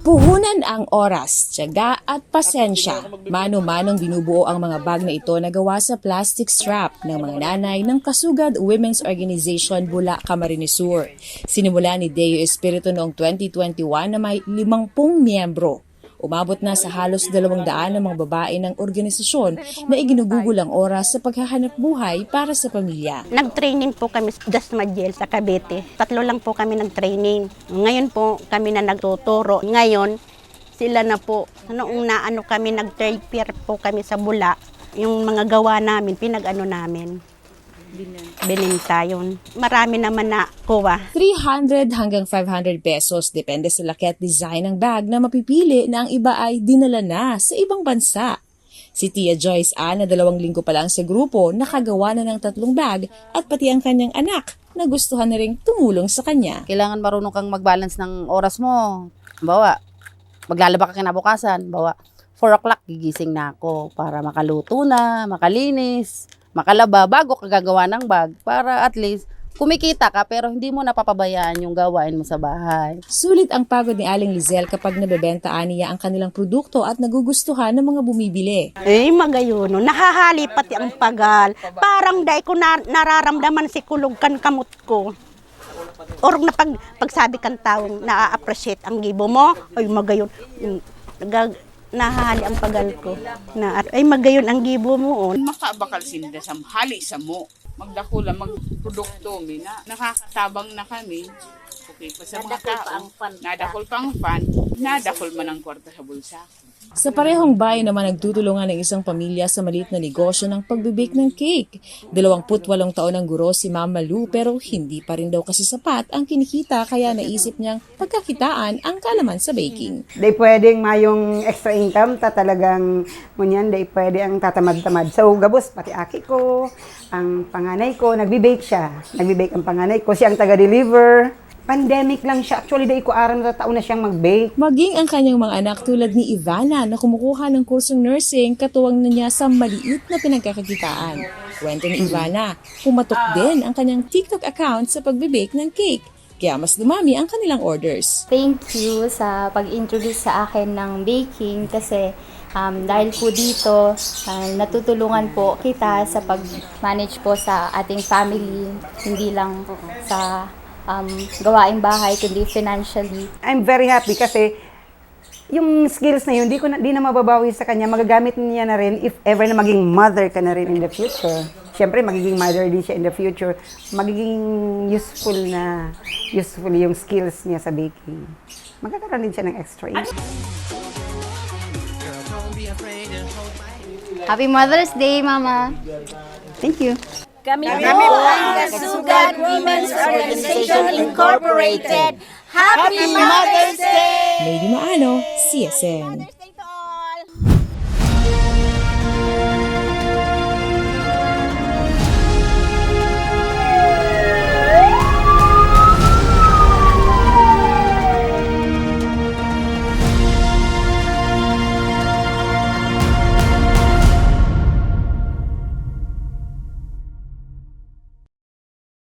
Puhunan ang oras, tiyaga at pasensya. Mano-manong binubuo ang mga bag na ito na gawa sa plastic strap ng mga nanay ng Kasugad Women's Organization Bula, Camarines Sur. Sinimula ni Deo Espiritu noong 2021 na may 50 miyembro. Umabot na sa halos 200 ng mga babae ng organisasyon na iginugugol ang oras sa paghahanap buhay para sa pamilya. Nag-training po kami sa Dasmadiel sa Cavite. 3 lang po kami nag-training. Ngayon po kami na nagtuturo. Ngayon, sila na po. Noong naano kami, nag-trade po kami sa Bula. Yung mga gawa namin, pinag-ano namin. Bininta yun. Marami naman na kuha. 300 hanggang 500 pesos depende sa laki at design ng bag na mapipili na ang iba ay dinala na sa ibang bansa. Si Tia Joyce na 2 linggo pa lang sa grupo, nakagawa na ng 3 bag at pati ang kanyang anak na gustuhan na ring tumulong sa kanya. Kailangan marunong kang mag-balance ng oras mo. Bawa, maglalaba ka kinabukasan. Bawa, 4 o'clock gigising na ako para makaluto na, makalinis, makalaba bago ka gagawa ng bag para at least kumikita ka pero hindi mo napapabayaan yung gawain mo sa bahay. Sulit ang pagod ni Aling Lizelle kapag nabebentaan niya ang kanilang produkto at nagugustuhan ng mga bumibili. Magayon, nahahali pati ang pagal. Parang dahil ko nararamdaman si kulugkan kamot ko. Or na pagsabi kang taong na-appreciate ang gibo mo, ay magayon. Nahali ang pagal ko. Ay magayon ang gibo mo. Makabakal sinda sa hali sa mo. Magdakula, magprodukto mi na. Nakakatabang na kami. Okay pa sa mga tao. Nadakol pang fan. Nadakol man ang kwarta sa bulsa. Sa parehong bahay naman nagtutulungan ng isang pamilya sa maliit na negosyo ng pagbibake ng cake. 28 taon ang guro si Mama Lu pero hindi pa rin daw kasi sapat ang kinikita kaya naisip niyang pagkakitaan ang kalaman sa baking. Di pwedeng mayong extra income talagang munyan, di pwede ang tatamad-tamad. So gabos, pati aki ko, ang panganay ko, nagbi-bake siya. Nagbi-bake ang panganay ko, siya ang taga-deliver. Pandemic lang siya. Actually, dahil ko aram na taon na siyang mag-bake. Maging ang kanyang mga anak tulad ni Ivana na kumukuha ng kursong nursing, katuwang na niya sa maliit na pinagkakakitaan. Kwento ni Ivana, pumatok din ang kanyang TikTok account sa pagbe-bake ng cake. Kaya mas dumami ang kanilang orders. Thank you sa pag-introduce sa akin ng baking kasi dahil po dito, natutulungan po kita sa pag-manage po sa ating family, hindi lang sa gawaing bahay, kundi financially. I'm very happy kasi yung skills na yun, di na mababawi sa kanya. Magagamit niya na rin if ever na maging mother ka na rin in the future. Siyempre, magiging mother din siya in the future. Magiging useful yung skills niya sa baking. Magkakaroon din siya ng extra income. Happy Mother's Day, Mama! Thank you. Kami po ang Kasugad Women's Organization Incorporated. Happy Mother's Day! Lady Maano, CSN.